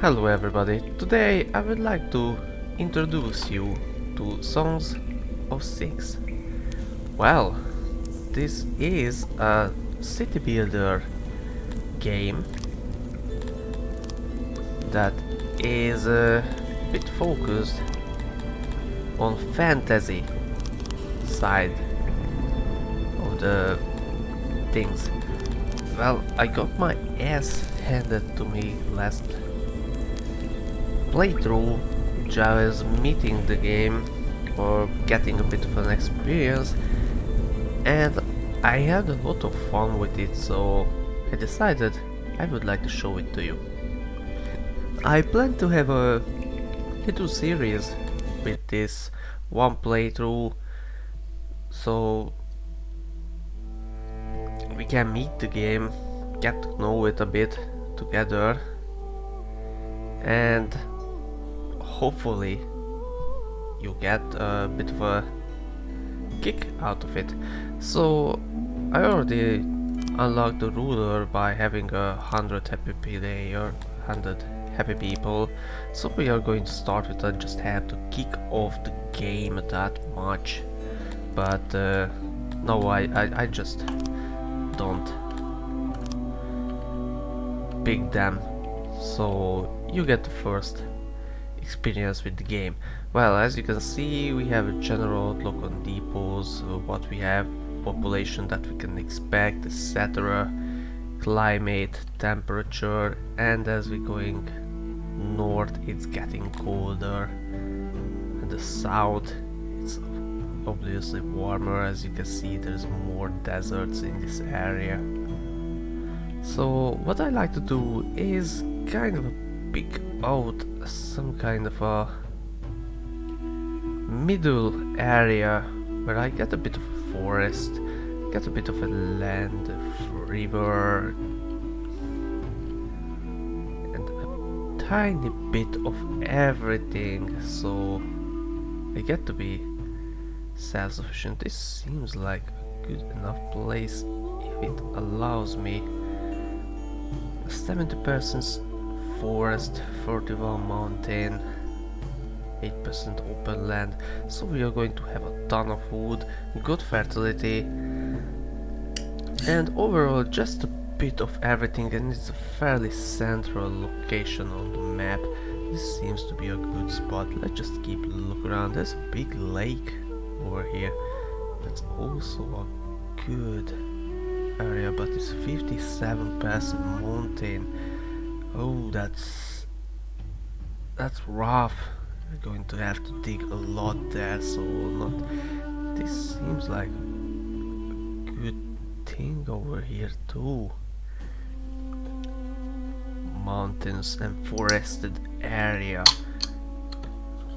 Hello everybody, today I would like to introduce you to Songs of Syx. Well, this is a city builder game that is a bit focused on fantasy side of the things. Well, I got my ass handed to me last playthrough, which I was meeting the game or getting a bit of an experience, and I had a lot of fun with it, so I decided I would like to show it to you. I plan to have a little series with this one playthrough, so we can meet the game, get to know it a bit together, and hopefully you get a bit of a kick out of it. So I already unlocked the ruler by having 100 happy player, 100 happy people, so we are going to start with just have to kick off the game that much, but no, I just don't pick them, so you get the first experience with the game. Well, as you can see, we have a general outlook on depots, what we have, population that we can expect, etc., climate, temperature, and as we're going north it's getting colder, and the south it's obviously warmer. As you can see, there's more deserts in this area. So what I like to do is kind of pick out some kind of a middle area where I get a bit of a forest, get a bit of a land, a river, and a tiny bit of everything, so I get to be self-sufficient. This seems like a good enough place if it allows me. 70% forest, 41 mountain, 8% open land, so we are going to have a ton of wood, good fertility, and overall just a bit of everything, and it's a fairly central location on the map. This seems to be a good spot. Let's just keep a look around. There's a big lake over here. That's also a good area, but it's 57% mountain. Oh, that's rough. We're going to have to dig a lot there, so not. This seems like a good thing over here too. Mountains and forested area.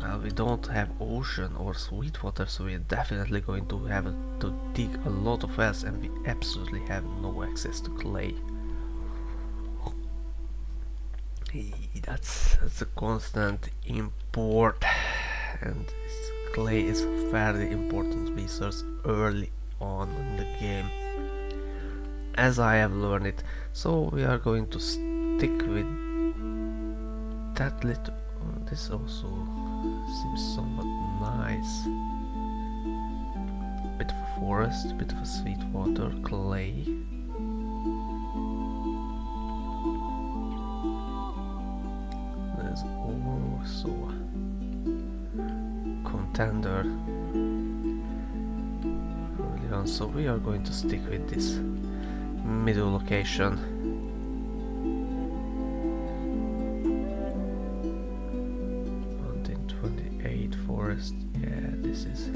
Well, we don't have ocean or sweet water, so we're definitely going to have to dig a lot of wells, and we absolutely have no access to clay. That's a constant import, and clay is a fairly important resource early on in the game, as I have learned it. So we are going to stick with that little. This also seems somewhat nice. Bit of a forest, bit of a sweet water, clay. There's also contender early on, so we are going to stick with this middle location. Mountain 28 forest, yeah, this is.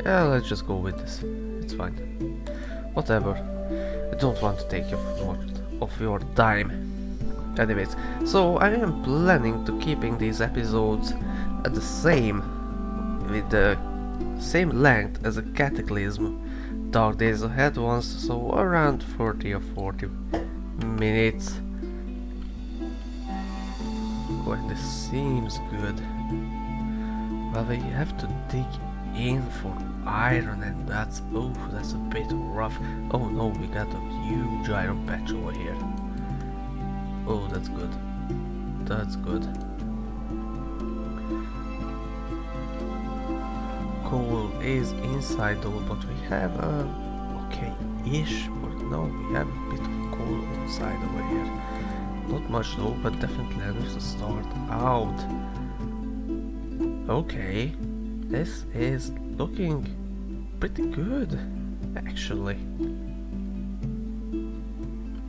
Yeah, let's just go with this. It's fine. Whatever. I don't want to take much of your time. Anyways, so I am planning to keeping these episodes at the same, with the same length as a Cataclysm Dark Days Ahead ones, so around 30 or 40 minutes. When this seems good. Well, we have to dig in for iron, and that's a bit rough. Oh no, we got a huge iron patch over here. Oh, that's good. That's good. Coal is inside though, but we have okay-ish, but no, we have a bit of coal outside over here. Not much though, but definitely enough to start out. Okay, this is looking pretty good, actually.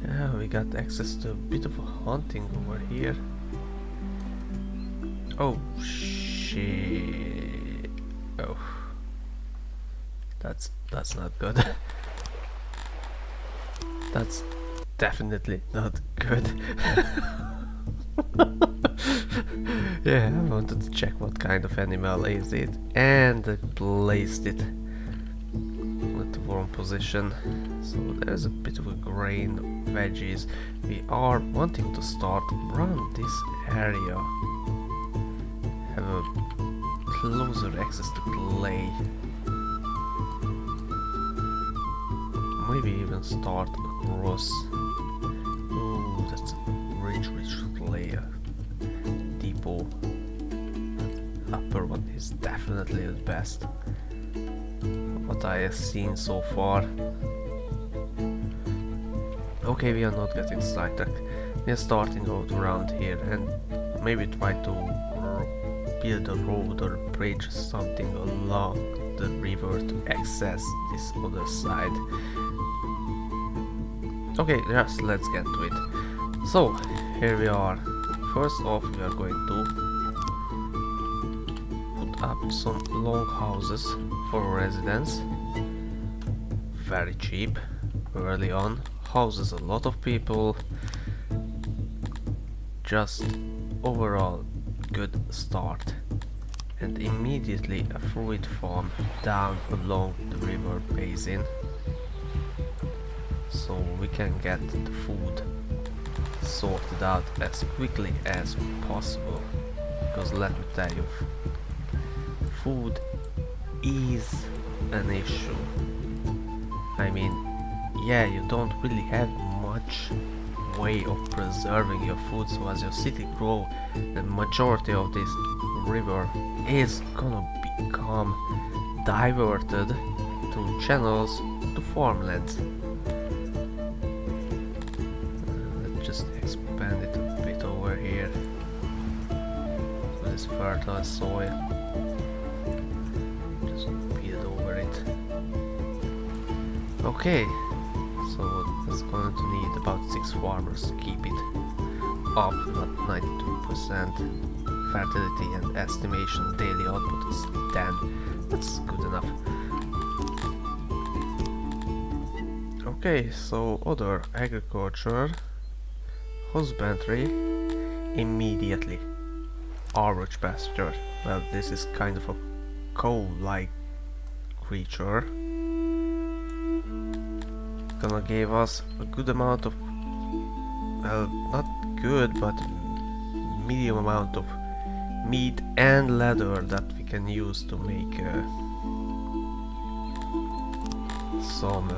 Yeah, we got access to a bit of a hunting over here. Oh shit! Oh, that's not good. That's definitely not good. Yeah, I wanted to check what kind of animal is it, and I placed it at the wrong position. So there's a bit of a grain, veggies. We are wanting to start around this area. Have a closer access to clay. Maybe even start across. Oh, that's a rich clay depot. Upper one is definitely the best. What I have seen so far. Okay, we are not getting sidetracked. We are starting out around here and maybe try to build a road or a bridge, something along the river to access this other side. Okay, just let's get to it. So, here we are. First off, we are going to put up some long houses for residents. Very cheap, early on. Houses a lot of people. Just overall good start. And immediately a fruit farm down along the river basin. So we can get the food sorted out as quickly as possible, because let me tell you, food is an issue. I mean, yeah, you don't really have much way of preserving your food, so as your city grow, the majority of this river is gonna become diverted through channels to farmlands. Just expand it a bit over here with this fertile soil. Just build over it. Okay, so that's going to need about 6 farmers to keep it up. About 92% fertility and estimation daily output is 10. That's good enough. Okay, so other agriculture. Husbandry, immediately. Average pasture. Well, this is kind of a cow-like creature. Gonna give us a good amount of, well, not good, but medium amount of meat and leather that we can use to make some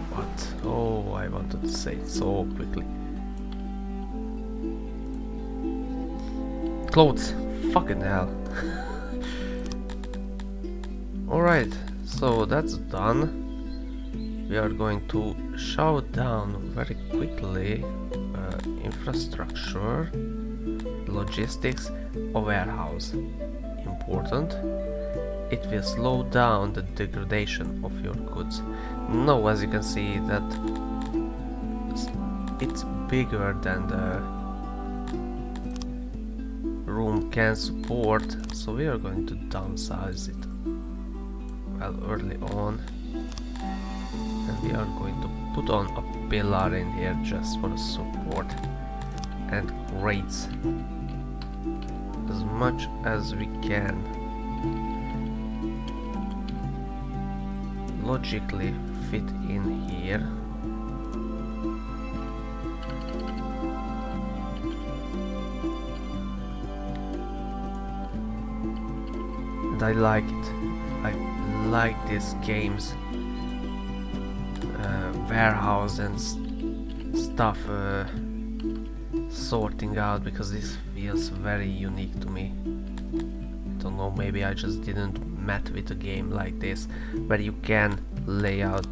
what? Oh, I wanted to say it so quickly. Clothes. Fucking hell. Alright, so that's done. We are going to shut down very quickly infrastructure, logistics, a warehouse. Important. It will slow down the degradation of your goods. Now, as you can see, that it's bigger than the room can support, so we are going to downsize it, well, early on, and we are going to put on a pillar in here just for the support, and crates as much as we can. Logically fit in here. and I like it. I like these games, warehouse and stuff sorting out, because this feels very unique to me. Don't know, maybe I just didn't met with a game like this where you can lay out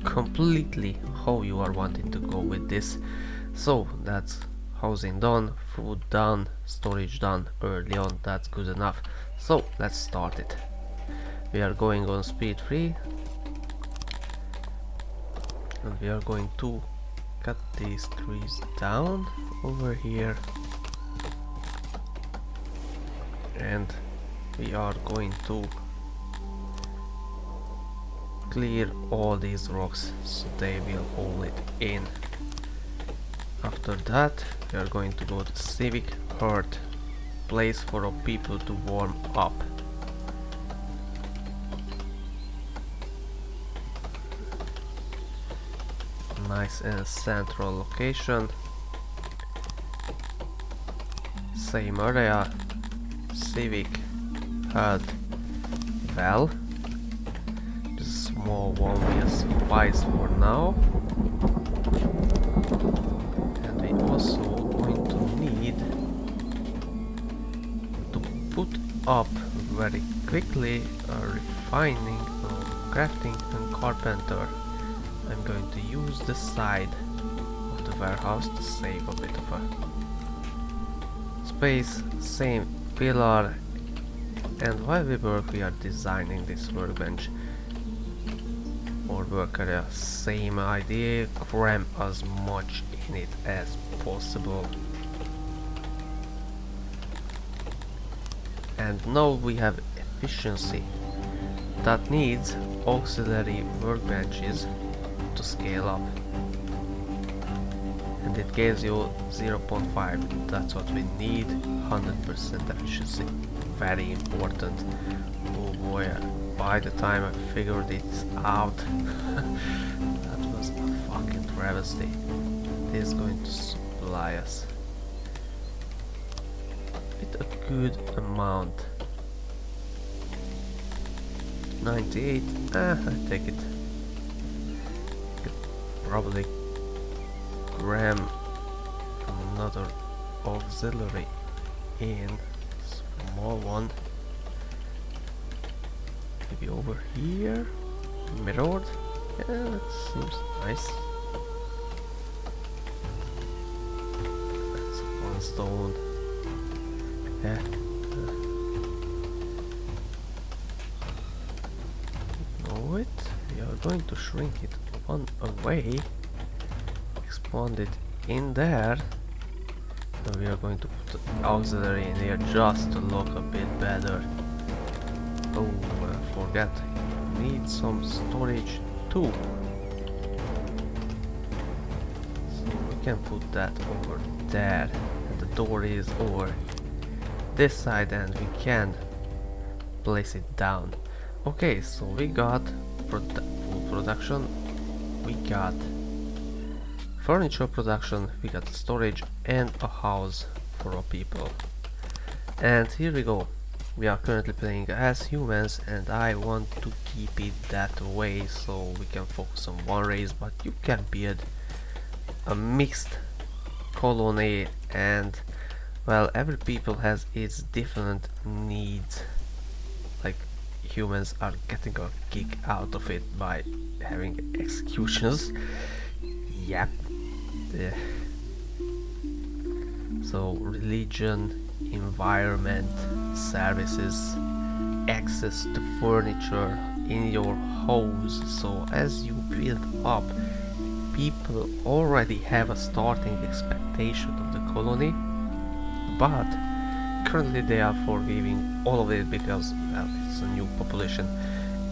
completely how you are wanting to go with this. So that's housing done, food done, storage done early on. That's good enough. So let's start it. We are going on speed 3 and we are going to cut these trees down over here, and we are going to clear all these rocks so they will hold it in. After that we are going to go to civic hut, place for our people to warm up. Nice and central location. Same area, civic hut. Well, the small one will suffice for now. And we also going to need to put up very quickly a refining, crafting and carpenter. I'm going to use the side of the warehouse to save a bit of a space. Same pillar, and while we work we are designing this workbench or work area. Same idea, cram as much in it as possible. And now we have efficiency that needs auxiliary workbenches to scale up, and it gives you 0.5. That's what we need. 100% efficiency, very important. Oh boy, by the time I figured it out that was a fucking travesty. This is going to supply us with a good amount. 98, I take it. Probably cram another auxiliary in, small one, maybe over here, mirrored. Yeah, that seems nice. That's one stone. Yeah. Know it. We are going to shrink it one away, expand it in there, and we are going to put the auxiliary in here just to look a bit better. Oh, I forgot, need some storage too, so we can put that over there, and the door is over this side, and we can place it down. Okay, so we got food production, we got furniture production, we got storage and a house for our people. And here we go. We are currently playing as humans, and I want to keep it that way so we can focus on one race, but you can build a mixed colony, and well, every people has its different needs. Like, humans are getting a kick out of it by having executions. Yep. So religion, environment, services, access to furniture in your house. So as you build up, people already have a starting expectation of the colony, but currently they are forgiving all of it because, well, it's a new population,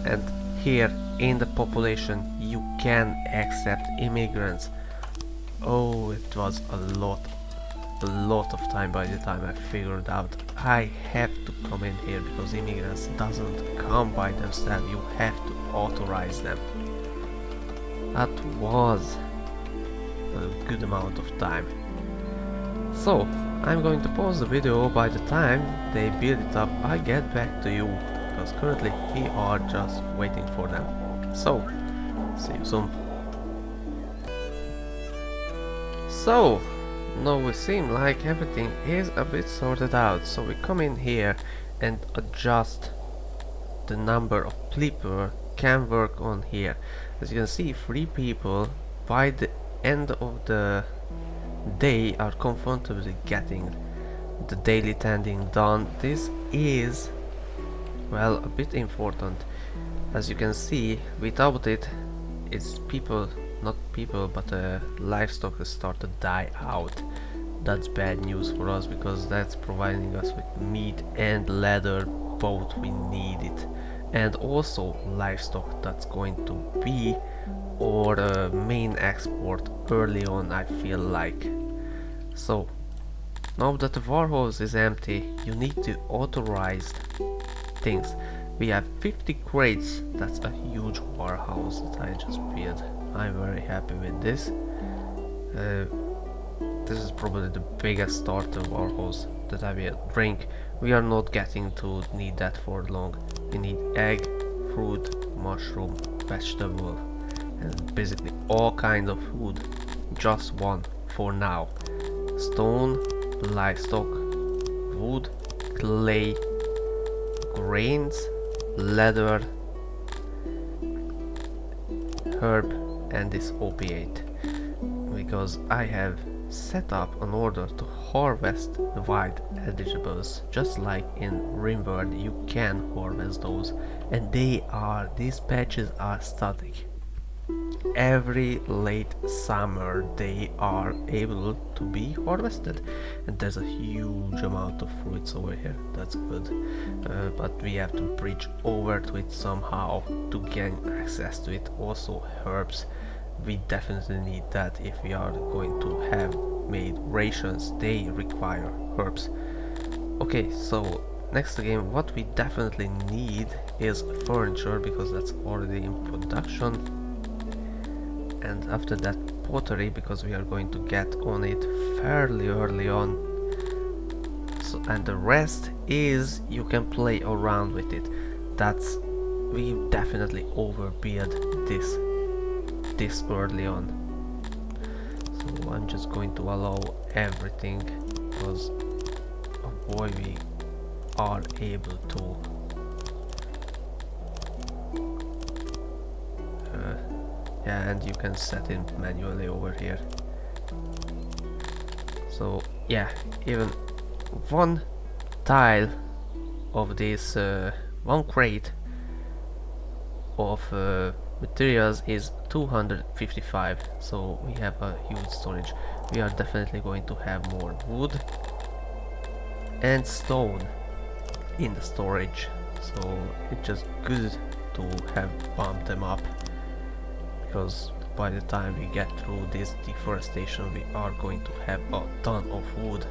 and here in the population you can accept immigrants. Oh, it was a lot of time by the time I figured out I have to come in here, because immigrants doesn't come by themselves, you have to authorize them. That was a good amount of time. So I'm going to pause the video. By the time they build it up, I get back to you, because currently we are just waiting for them. So, see you soon. So, now we seem like everything is a bit sorted out, so we come in here and adjust the number of people can work on here. As you can see, 3 people by the end of the day are comfortably getting the daily tending done. This is, well, a bit important. As you can see, without it, it's people, not people, but livestock has started to die out. That's bad news for us, because that's providing us with meat and leather, both we need it. And also livestock, that's going to be our main export early on, I feel like. So, now that the warehouse is empty, you need to authorize things. We have 50 crates, that's a huge warehouse that I just built. I'm very happy with this. This is probably the biggest starter warehouse that I will drink. We are not getting to need that for long. We need egg, fruit, mushroom, vegetable, and basically all kinds of food. Just one for now. Stone, livestock, wood, clay, grains, leather, herb, and this opiate. Because I have set up an order to harvest the wild vegetables, just like in Rimworld you can harvest those, and these patches are static. Every late summer they are able to be harvested, and there's a huge amount of fruits over here. That's good, but we have to bridge over to it somehow to gain access to it. Also herbs, we definitely need that if we are going to have made rations. They require herbs. Okay, so next game, what we definitely need is furniture, because that's already in production. And after that, pottery, because we are going to get on it fairly early on. So, and the rest is you can play around with it. That's, we definitely overbuild this early on. So I'm just going to allow everything, because oh boy, we are able to yeah, and you can set it manually over here. So yeah, even one tile of this one crate of materials is 255, so we have a huge storage. We are definitely going to have more wood and stone in the storage, so it's just good to have bumped them up, because by the time we get through this deforestation we are going to have a ton of wood.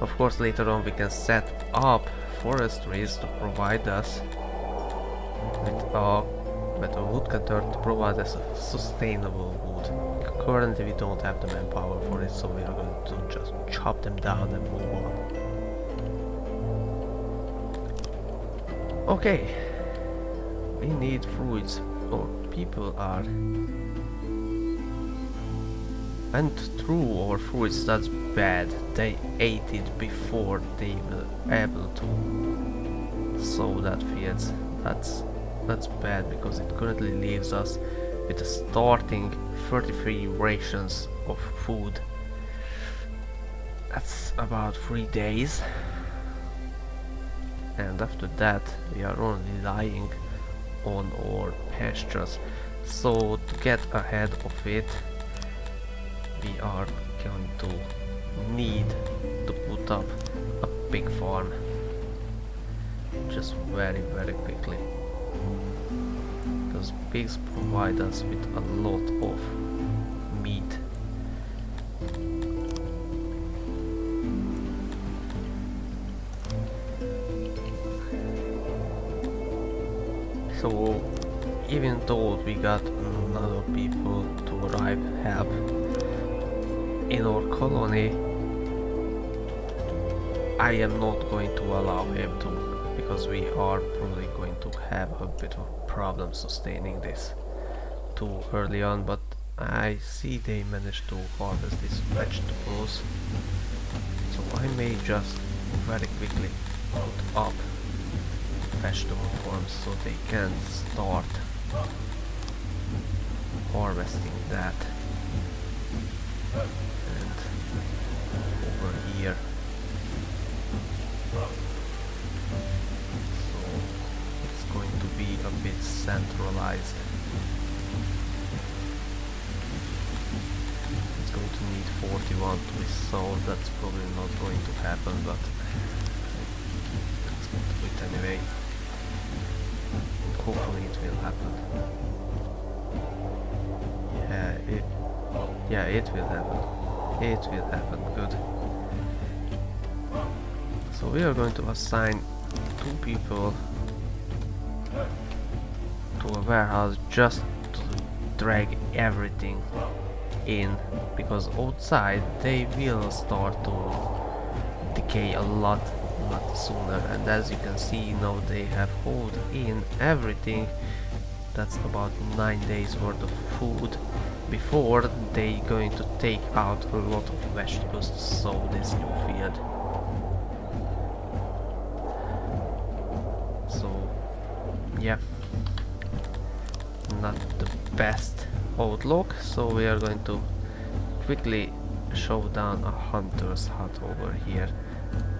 Of course later on we can set up forestries to provide us with a wood cutter to provide us a sustainable wood. Currently we don't have the manpower for it, so we are going to just chop them down and move on. Okay, we need fruits, or people are went through our fruits. That's bad. They ate it before they were able to sow that fields. That's bad, because it currently leaves us with a starting 33 rations of food. That's about 3 days, and after that we are only lying on our pastures. So to get ahead of it, we are going to need to put up a pig farm just very quickly, because pigs provide us with a lot of meat. So even though we got another people to arrive help in our colony, I am not going to allow him to, because we are probably going to have a bit of a problem sustaining this too early on, but I see they managed to harvest these vegetables, so I may just very quickly put up vegetable farms so they can start harvesting that. And over here, so it's going to be a bit centralized. It's going to need 41 to be sold. That's probably not going to happen, but it's going to do it anyway. Hopefully it will happen. Yeah, it will happen. It will happen. Good. So we are going to assign 2 people to a warehouse just to drag everything in, because outside they will start to decay a lot sooner, and as you can see now they have hauled in everything. That's about 9 days worth of food before they going to take out a lot of vegetables to sow this new field. So yeah, not the best outlook, so we are going to quickly show down a hunter's hut over here.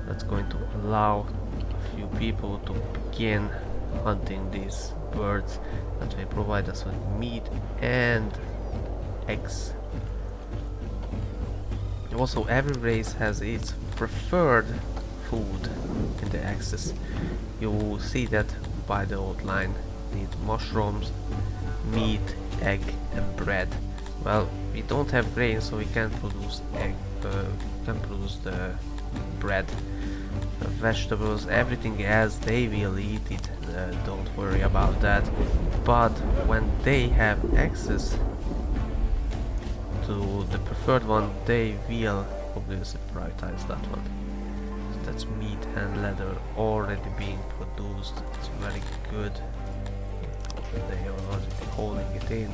That's going to allow a few people to begin hunting these birds, and they provide us with meat and eggs. Also, every race has its preferred food in the axis. You will see that by the outline. Need mushrooms, meat, egg and bread. Well, we don't have grain, so we can't produce egg, can produce the bread. Vegetables, everything else, they will eat it, don't worry about that. But when they have access to the preferred one, they will obviously prioritize that one. So that's meat and leather already being produced. It's very good. They are already holding it in.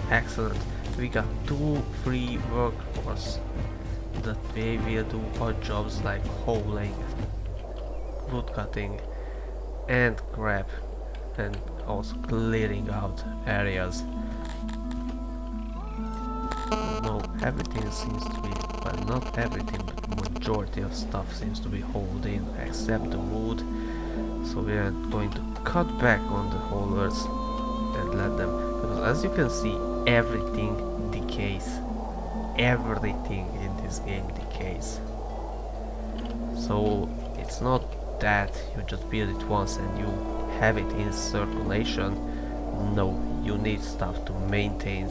Excellent. We got 2 free workforce that they will do odd jobs like hauling, wood cutting and scrap, and also clearing out areas. No, everything seems to be, well, not everything, but majority of stuff seems to be hauled in except the wood. So we are going to cut back on the haulers and let them, because as you can see, everything decays. Everything in this game decays. So it's not that you just build it once and you have it in circulation. No, you need stuff to maintain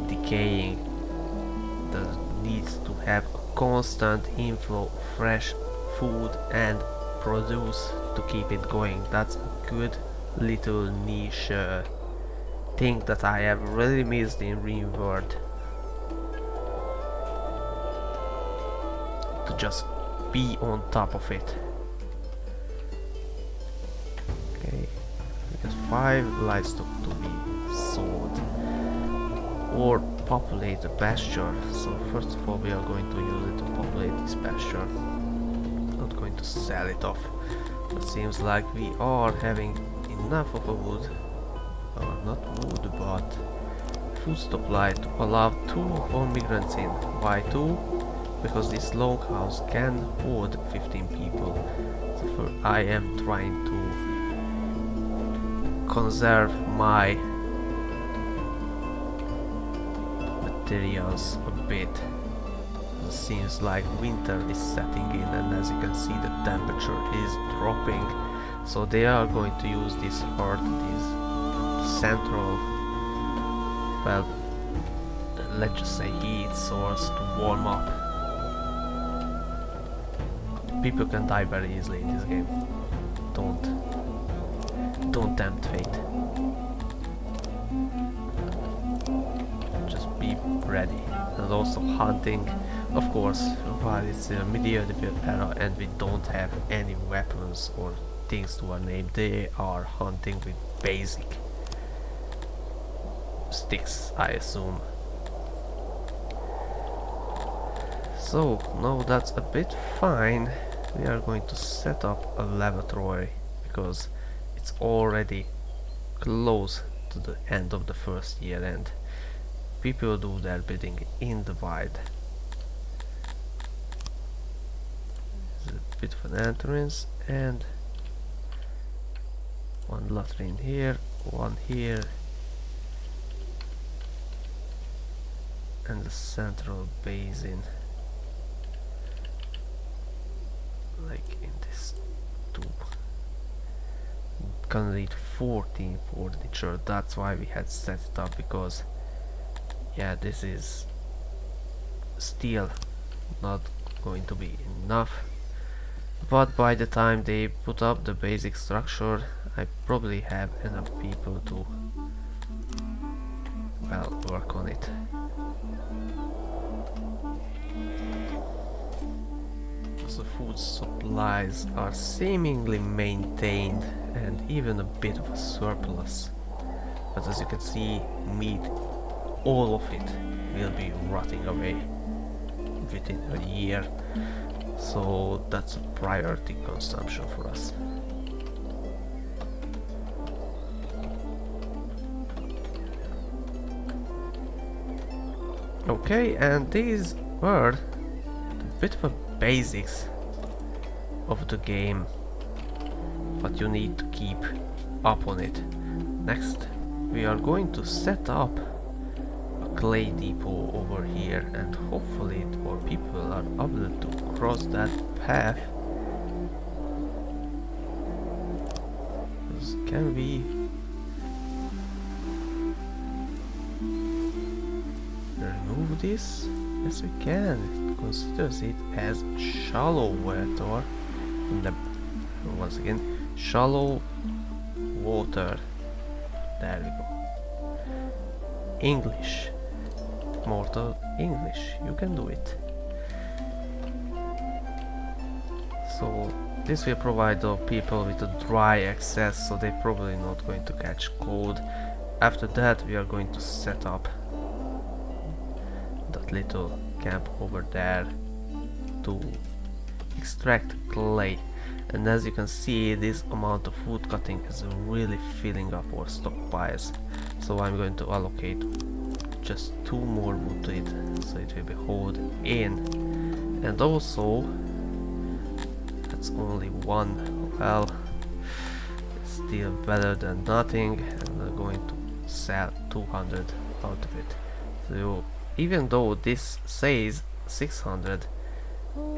decaying. That needs to have a constant inflow of fresh food and produce to keep it going. That's a good little niche thing that I have really missed in RimWorld. To just be on top of it. Okay, we got 5 livestock to be sold or populate the pasture. So first of all, we are going to use it to populate this pasture. Not going to sell it off. It seems like we are having enough of a wood, or not wood, but food supply to allow 2 more migrants in. Why 2? Because this longhouse can hold 15 people. So I am trying to conserve my materials a bit. It seems like winter is setting in, and as you can see, the temperature is dropping. So they are going to use this hearth, this central, well, let's just say heat source to warm up. People can die very easily in this game. Don't tempt fate. Just be ready. And also hunting, of course, but it's a medieval era and we don't have any weapons or things to our name. They are hunting with basic sticks, I assume. So now that's a bit fine. We are going to set up a lavatory because it's already close to the end of the first year and people do their bidding in the wild. There's a bit of an entrance and one latrine here, one here, and the central basin, like in this tube. Gonna need 14 furniture, that's why we had set it up, because yeah, this is still not going to be enough, but by the time they put up the basic structure I probably have enough people to, well, work on it. The food supplies are seemingly maintained and even a bit of a surplus, but as you can see, meat, all of it will be rotting away within a year, so that's a priority consumption for us. Okay, and these were a bit of a basics of the game, but you need to keep up on it. Next, we are going to set up a clay depot over here, and hopefully more people are able to cross that path. Can we remove this? Yes, we can. It considers it as shallow water. Once again, shallow water. There we go. English. Mortal English. You can do it. So this will provide the people with a dry access, so they're probably not going to catch cold. After that, we are going to set up that little camp over there to extract clay, and as you can see, this amount of wood cutting is really filling up our stockpiles, so I'm going to allocate just 2 more wood to it, so it will be hauled in. And also, that's only 1, well, it's still better than nothing, and I'm going to sell 200 out of it. So even though this says 600,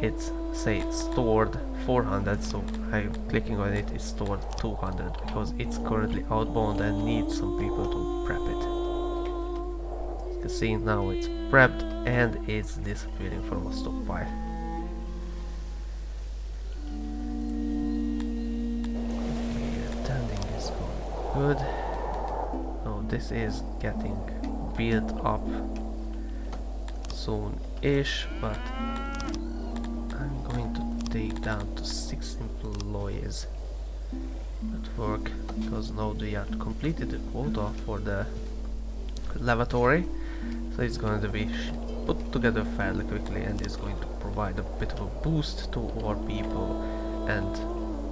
it's say stored 400, so I'm clicking on it, it's stored 200 because it's currently outbound and needs some people to prep it. You can see now it's prepped and it's disappearing from a stockpile. Okay, tending is going good. Now this is getting built up soon-ish, but I'm going to take down to 6 employees at work because now they have completed the quota for the lavatory, so it's going to be put together fairly quickly, and it's going to provide a bit of a boost to our people and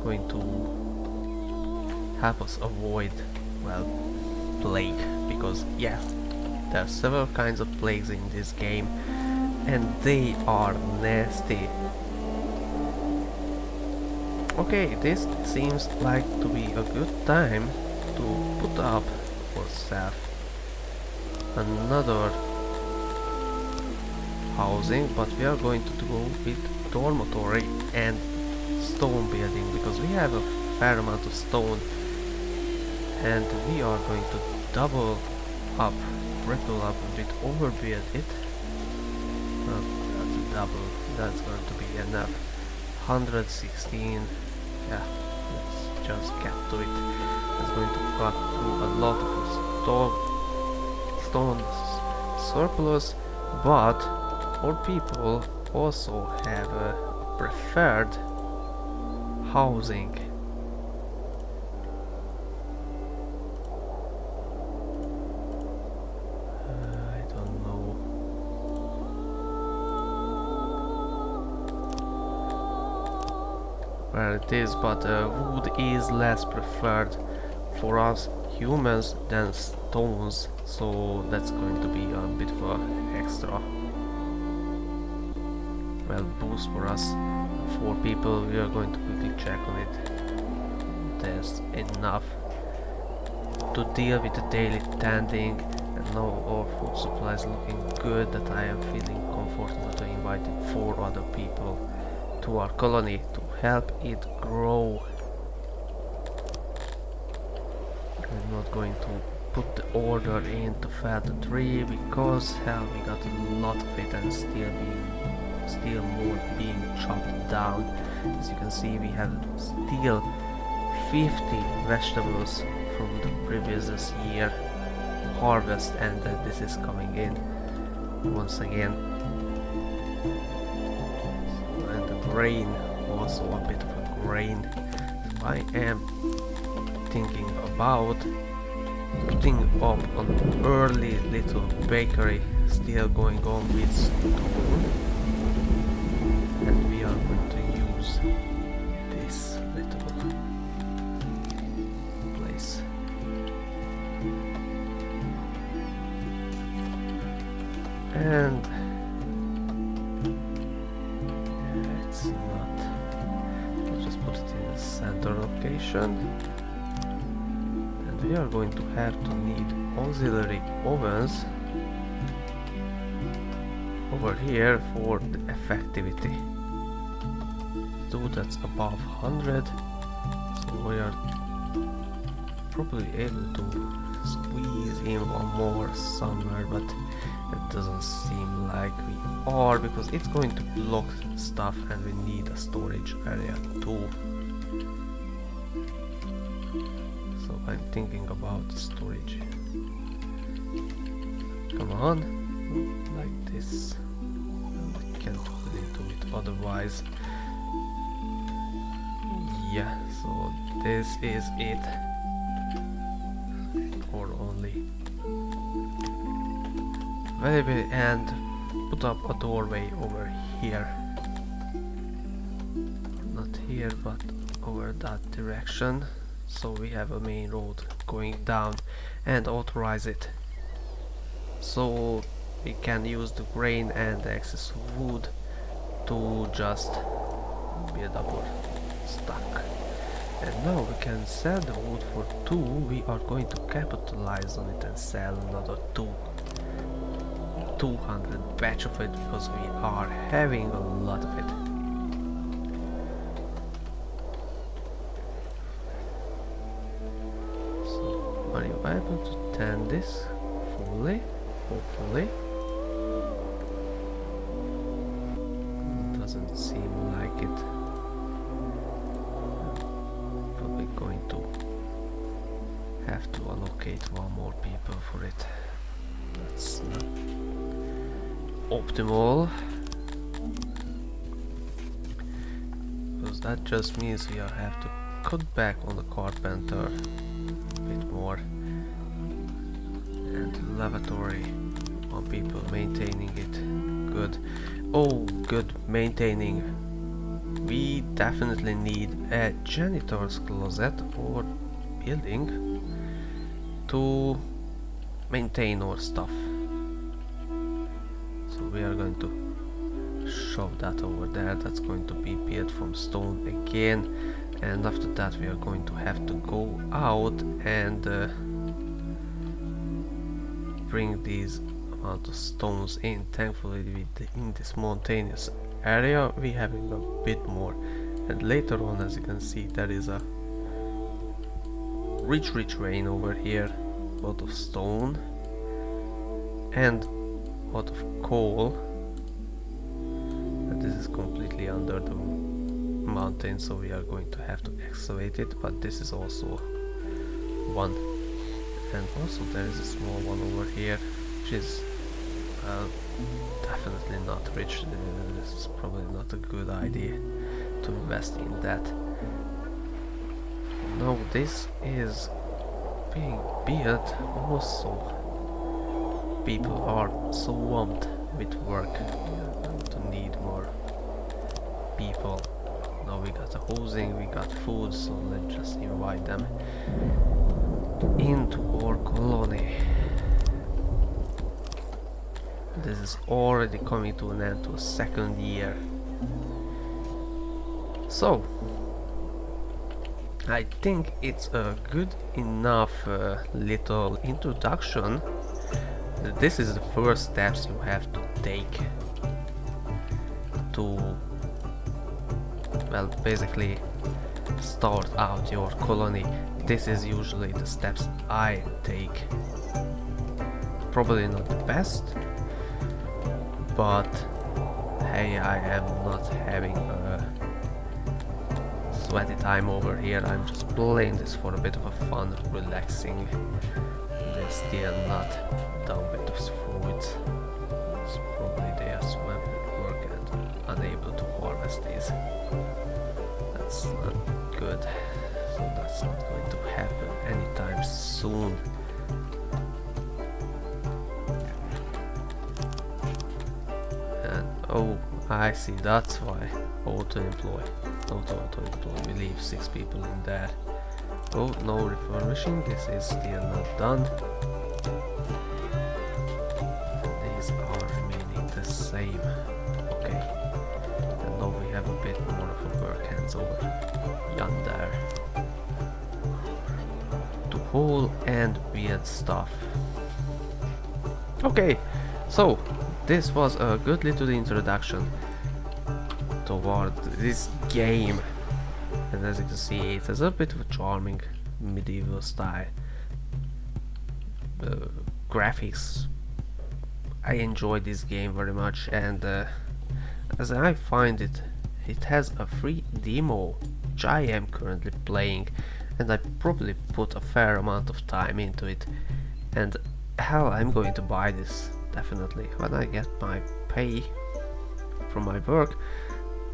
going to help us avoid, well, plague, because yeah, there are several kinds of plagues in this game and they are nasty. Okay, this seems like to be a good time to put up for self another housing, but we are going to go with dormitory and stone building because we have a fair amount of stone, and we are going to double up, triple up, a bit overbuild it. Not a double, that's going to be enough. 116, yeah, let's just get to it. It's going to cut through a lot of stone surplus, but our people also have a preferred housing. I don't know. Where it is, but wood is less preferred for us humans than stones, so that's going to be a bit of a extra, well, boost for us. 4 people, we are going to quickly check on it. There's enough to deal with the daily tending, and now our food supply is looking good, that I am feeling comfortable to invite 4 other people to our colony to help it grow. I'm not going to put the order in to fell the tree because hell, we got a lot of it and still more being chopped down. As you can see, we have still 50 vegetables from the previous year harvest, and this is coming in once again. And the grain, also a bit of a grain. I am thinking about putting up an early little bakery, still going on with stone, and we are going to use this little place. And it's not, let's just put it in the center location. We are going to have to need auxiliary ovens over here for the effectivity. So that's above 100, so we are probably able to squeeze in one more somewhere, but it doesn't seem like we are, because it's going to block stuff and we need a storage area too. I'm thinking about storage. Come on, like this. I can't really do it otherwise. Yeah, so this is it. Or only. Maybe, and put up a doorway over here. Not here, but over that direction. So we have a main road going down, and authorize it. So we can use the grain and the excess wood to just build up our stock. And now we can sell the wood for 2. We are going to capitalize on it and sell another 200 batch of it, because we are having a lot of it. Are you able to tend this fully? Hopefully. Doesn't seem like it. I'm probably going to have to allocate 1 more people for it. That's not optimal, because that just means we have to cut back on the carpenter more, and lavatory, 1 people maintaining it. Good. Oh, good maintaining. We definitely need a janitor's closet or building to maintain our stuff, so we are going to shove that over there. That's going to be built from stone again. And after that we are going to have to go out and bring these amount of stones in. Thankfully in this mountainous area we having a bit more, and later on, as you can see, there is a rich rain over here. A lot of stone and a lot of coal, and this is completely under the mountain, so we are going to have to excavate it. But this is also one, and also there is a small one over here, which is definitely not rich. this is probably not a good idea to invest in that. Now this is being built also. People are so swamped with work to need more people. Now we got the housing, we got food, so let's just invite them into our colony. This is already coming to an end, to a second year. So I think it's a good enough little introduction. This is the first steps you have to take to, well, basically start out your colony. This is usually the steps I take. Probably not the best, but hey, I am not having a sweaty time over here. I'm just playing this for a bit of a fun, relaxing. They're still not done with the fruit. It's probably they are swamped with work and unable to harvest these. That's not good. So that's not going to happen anytime soon. And oh, I see, that's why. Auto-employ. Auto-employ. We leave 6 people in there. Oh, no refurbishing. This is still not done. These are remaining the same. Okay. And now we have a bit more of a work hands over yonder to haul and build stuff. Okay, so this was a good little introduction toward this game, and as you can see, it has a bit of a charming medieval style. Graphics, I enjoy this game very much, and as I find it, it has a free demo which I am currently playing, and I probably put a fair amount of time into it, and hell, I'm going to buy this definitely. When I get my pay from my work,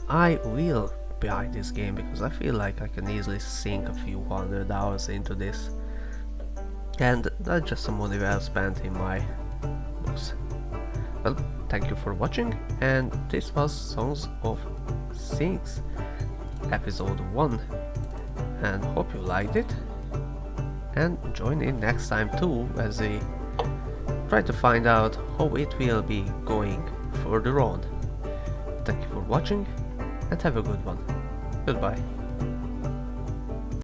I will buy this game because I feel like I can easily sink a few hundred hours into this, and that's just some money well spent in my books. Well, thank you for watching, and this was Songs of Syx episode 1, and hope you liked it, and join in next time too as we try to find out how it will be going further on. Thank you for watching and have a good one. Goodbye.